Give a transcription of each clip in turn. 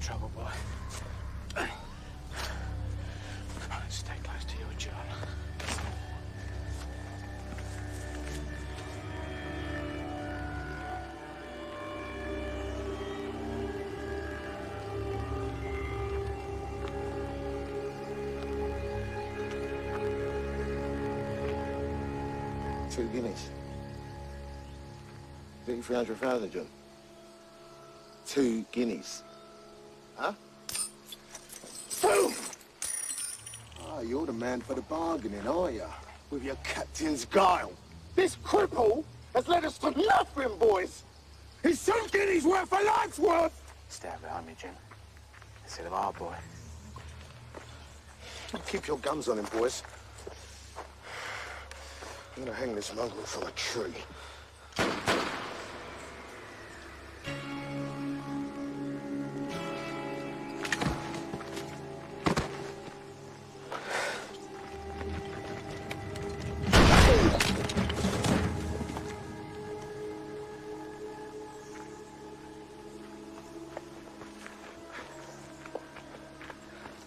trouble, boy. Stay close to your John. Two guineas. 300,000, John. 2 guineas. Huh? Boom! Ah, you're the man for the bargaining, are you? With your captain's guile. This cripple has led us to nothing, boys! He's 2 guineas worth a life's worth! Stand behind me, Jim. Instead of our boy. Keep your guns on him, boys. I'm gonna hang this mongrel from a tree.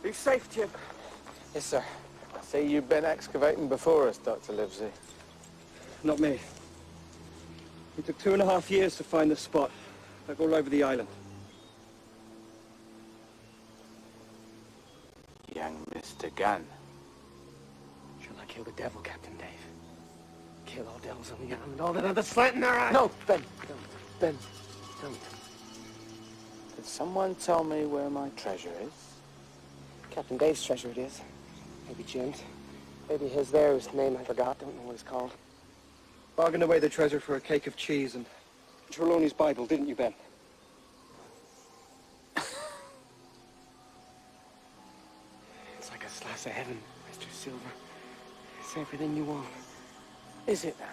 Are you safe, Jim? Yes, sir. I see you've been excavating before us, Dr. Livesey. Not me. It took 2.5 years to find the spot, like all over the island. Young Mr. Gunn. Shall I kill the devil, Captain Dave? Kill all devils on the island, all that other slant in their eyes? No, Ben, don't. Ben, don't. Did someone tell me where my treasure is? Captain Dave's treasure it is. Maybe Jim's. Maybe his there, whose name I forgot. Don't know what it's called. Bargained away the treasure for a cake of cheese and Trelawney's Bible, didn't you, Ben? It's like a slice of heaven, Mr. Silver. It's everything you want. Is it now?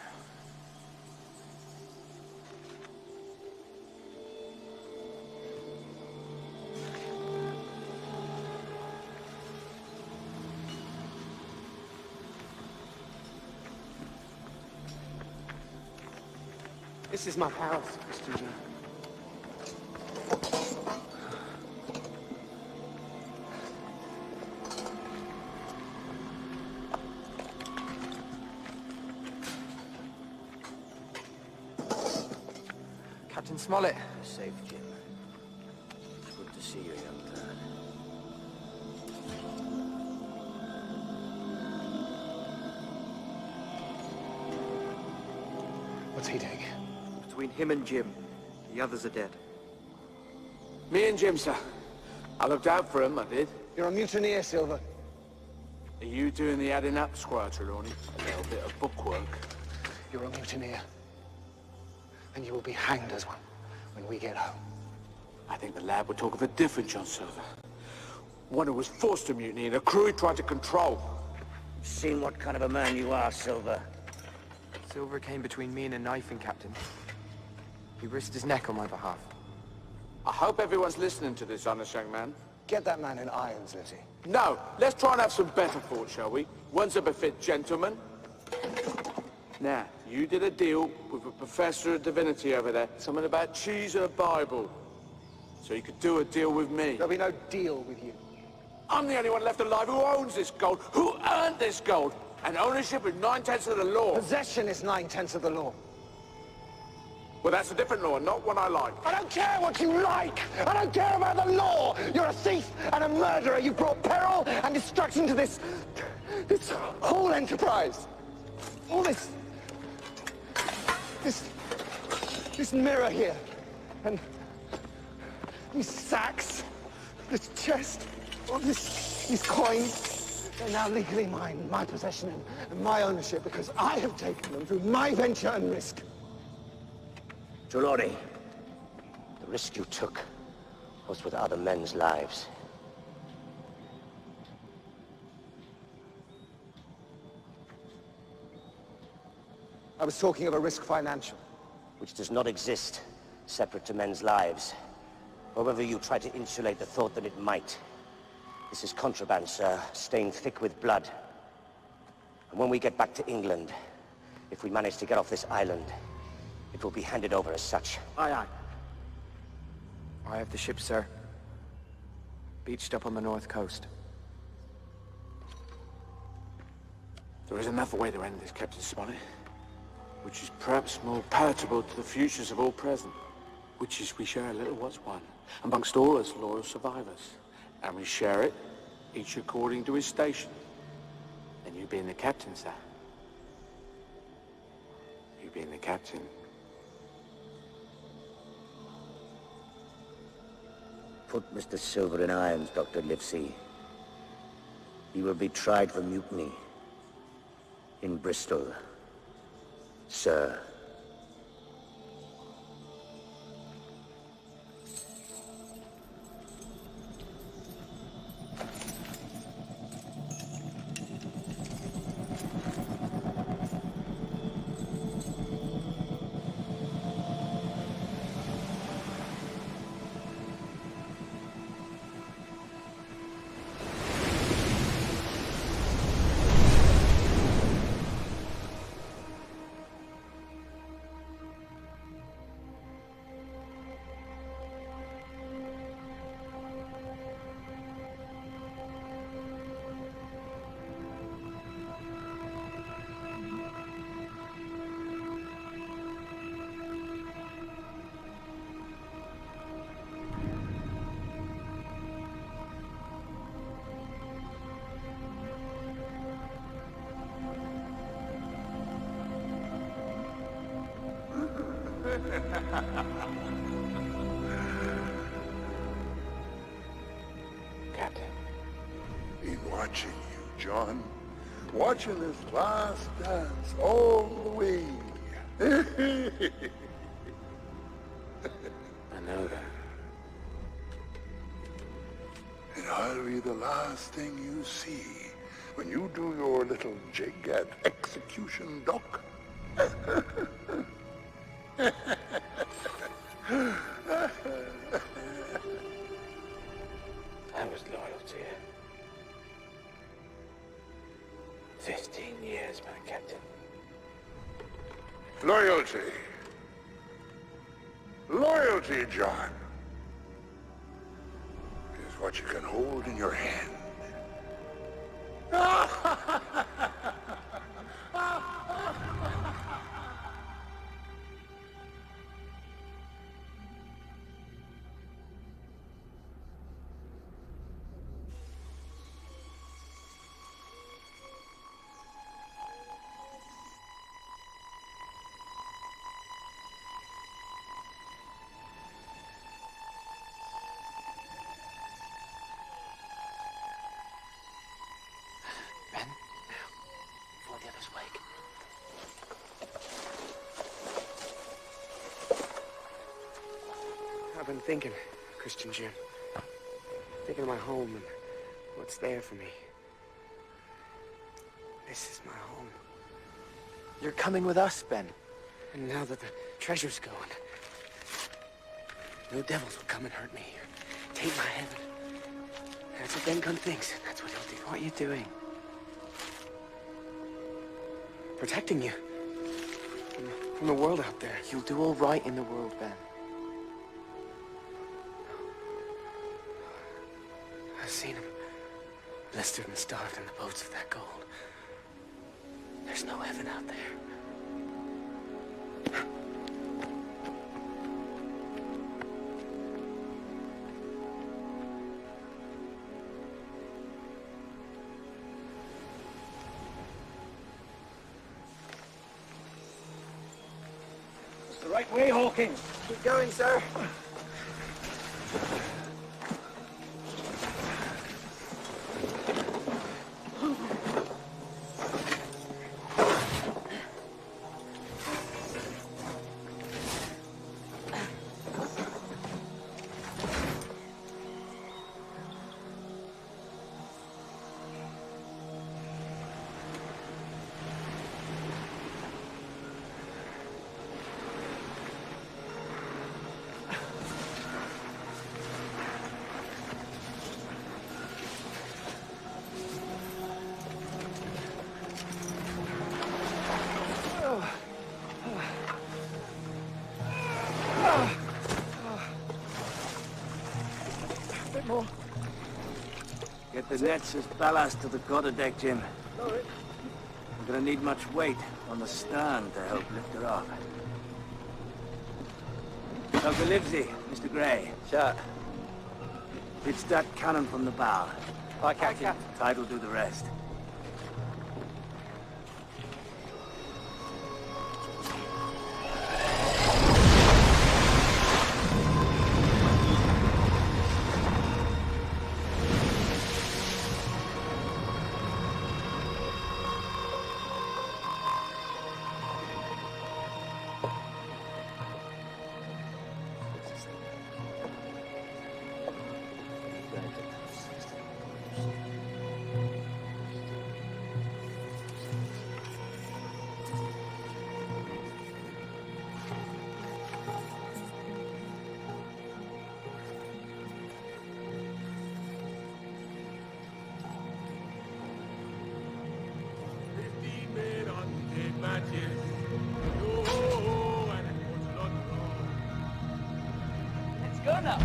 This is my palace, Mr. John. Captain Smollett. Safe, Jim. It's good to see you, young lad. What's he doing? Between him and Jim, the others are dead. Me and Jim, sir. I looked out for him, I did. You're a mutineer, Silver. Are you doing the adding up, Squire Trelawney? A little bit of bookwork. You're a mutineer. And you will be hanged as one when we get home. I think the lad would talk of a different John Silver. One who was forced to mutiny and a crew he tried to control. Seen what kind of a man you are, Silver. Silver came between me and a knifing, Captain. He risked his neck on my behalf. I hope everyone's listening to this, honest young man. Get that man in irons, Letty. No, let's try and have some better thought, shall we? Ones that befit gentlemen. Now, you did a deal with a professor of divinity over there, something about cheese and a Bible. So you could do a deal with me. There'll be no deal with you. I'm the only one left alive who owns this gold, who earned this gold. And ownership is 9/10 of the law. Possession is 9/10 of the law. Well, that's a different law, not one I like. I don't care what you like! I don't care about the law! You're a thief and a murderer! You brought peril and destruction to this whole enterprise! All this mirror here, and these sacks, this chest, all these coins, they're now legally mine, my possession and my ownership, because I have taken them through my venture and risk. Trelawney, the risk you took was with other men's lives. I was talking of a risk financial. Which does not exist separate to men's lives. However you try to insulate the thought that it might. This is contraband, sir, stained thick with blood. And when we get back to England, if we manage to get off this island, it will be handed over as such. Aye, aye. I have the ship, sir. Beached up on the north coast. There is another way to end this, Captain Smollett, which is perhaps more palatable to the futures of all present, which is we share a little what's one amongst all us loyal survivors, and we share it, each according to his station. And you being the captain, sir. You being the captain. Put Mr. Silver in irons, Dr. Livesey. He will be tried for mutiny in Bristol, sir. Captain. Been watching you, John. Watching this last dance all the way. I know that. And I'll be the last thing you see when you do your little jig at execution, Doc. I was loyal to you. 15 years, my captain. Loyalty. Loyalty, John, is what you can hold in your hand. Ben, now, before the others wake. I've been thinking, Christian Jim. Thinking of my home and what's there for me. This is my home. You're coming with us, Ben. And now that the treasure's gone, no devils will come and hurt me or take my heaven. That's what Ben Gunn thinks, and that's what he'll do. What are you doing? Protecting you from the world out there. You'll do all right in the world, Ben. I've seen him blistered and starved in the boats of that gold. There's no heaven out there. It's the right way, Hawkins. Keep going, sir. Get the nets as ballast to the quarterdeck, Jim. We're gonna need much weight on the stern to help lift her off. Dr. Livesey, Mr. Gray. Sure. Pitch that cannon from the bow. Hi, Captain. Tide will do the rest. Let's go now.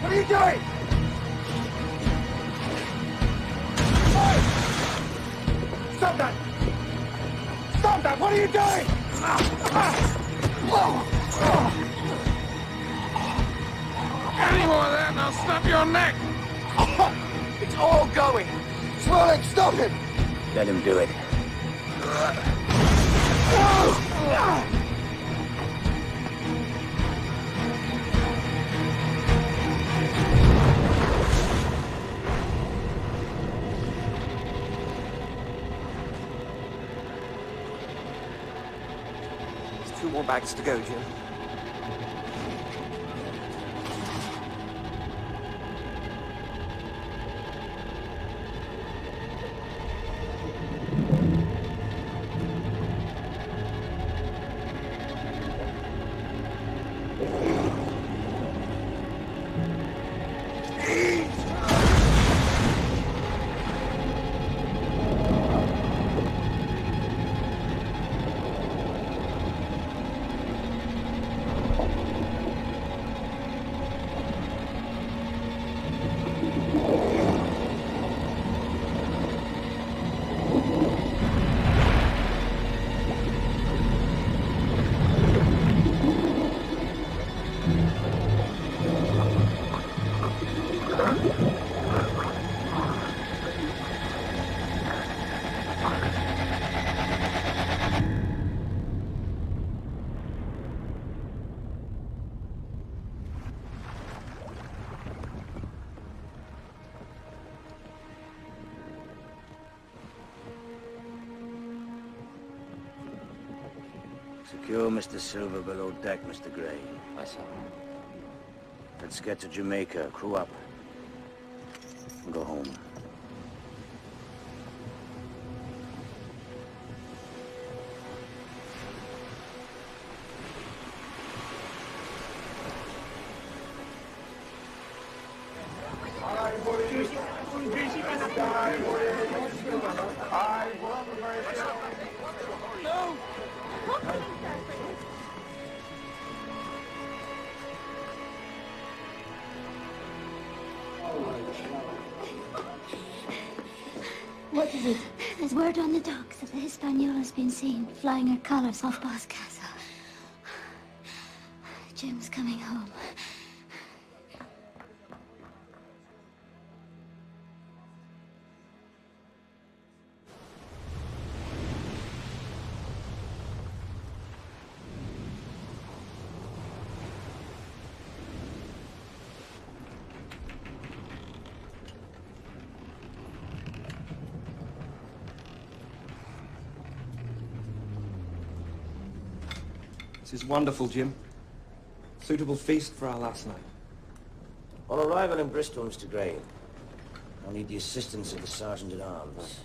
What are you doing? Stop that! Stop that! What are you doing? Any more of that and I'll snap your neck! It's all going! Swirling, stop him! Let him do it. There's 2 more bags to go, Jim. Secure Mr. Silver below deck, Mr. Gray. I saw. Let's get to Jamaica. Crew up. And go home. What is it? There's word on the docks that the Hispaniola's been seen flying her colors off Boss Castle. Jim's coming home. This is wonderful, Jim. Suitable feast for our last night. On arrival in Bristol, Mr. Gray, I'll need the assistance of the Sergeant-at-Arms.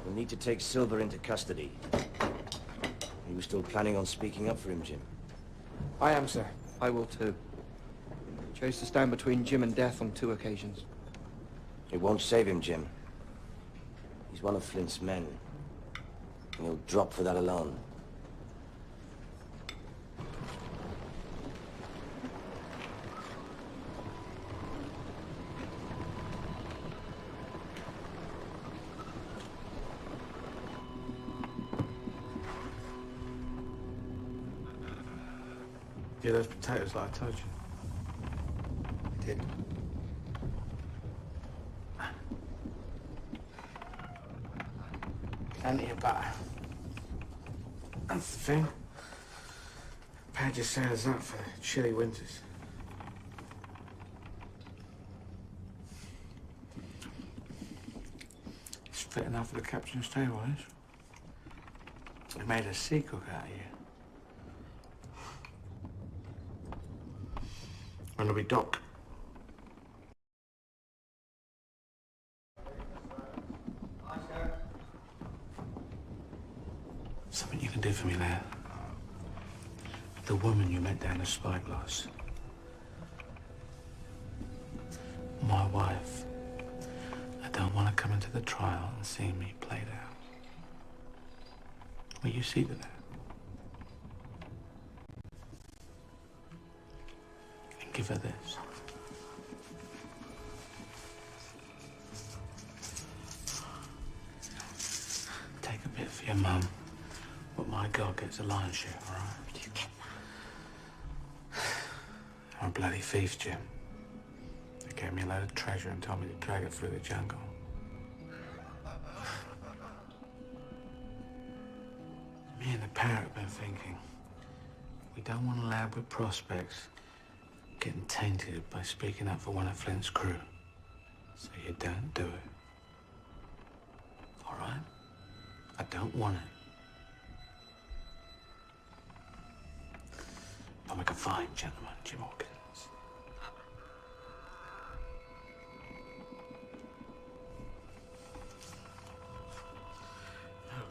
We'll need to take Silver into custody. Are you still planning on speaking up for him, Jim? I am, sir. I will too. Chose to stand between Jim and death on 2 occasions. It won't save him, Jim. He's one of Flint's men. And he'll drop for that alone. Yeah, those potatoes like I told you. I did. Plenty of butter. That's the thing. Pad your sailors up for the chilly winters. It's fit enough for the captain's table, is it? We made a sea cook out of you. When will we dock? Something you can do for me, lad. The woman you met down the spyglass. My wife. I don't want to come into the trial and see me played out. Will you see to that? And give her this. Take a bit for your mum. But my God gets a lion's share, all right? Do you get that? I'm a bloody thief, Jim. They gave me a load of treasure and told me to drag it through the jungle. Me and the parrot have been thinking, we don't want a lad with prospects getting tainted by speaking up for one of Flint's crew. So you don't do it. All right? I don't want it. I'm like a fine gentleman, Jim Hawkins.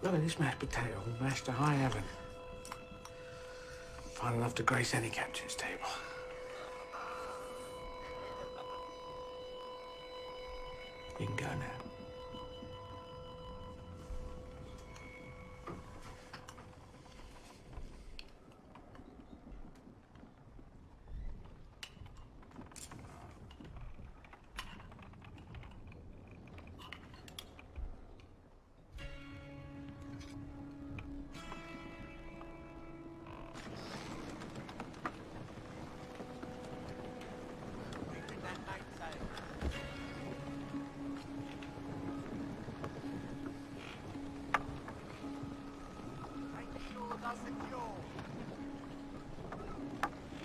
Look at this mashed potato, mashed to high heaven. Fine enough to grace any captain's table. You can go now.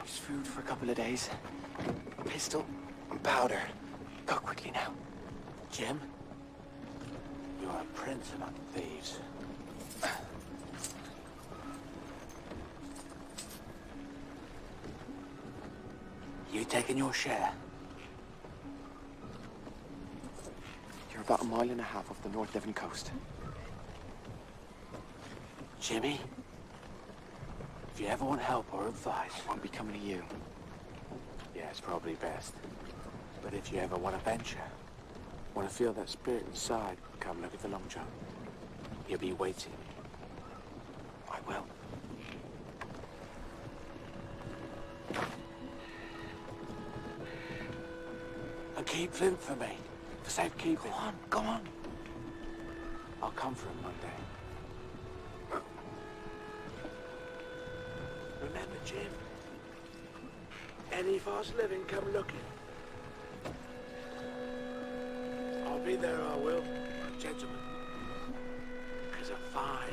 Just food for a couple of days. A pistol and powder. Go quickly now. Jim, you're a prince among thieves. You taking your share? You're about 1.5 miles off the North Devon coast. Jimmy, if you ever want help or advice, I won't be coming to you. yeah, it's probably best. But if you ever want to venture, want to feel that spirit inside, come look at the Long John. You'll be waiting. I will. And keep Flint for me, for safekeeping. Go on. I'll come for him one day. Remember, Jim, any fast living come looking. I'll be there, I will, gentlemen. Because a fine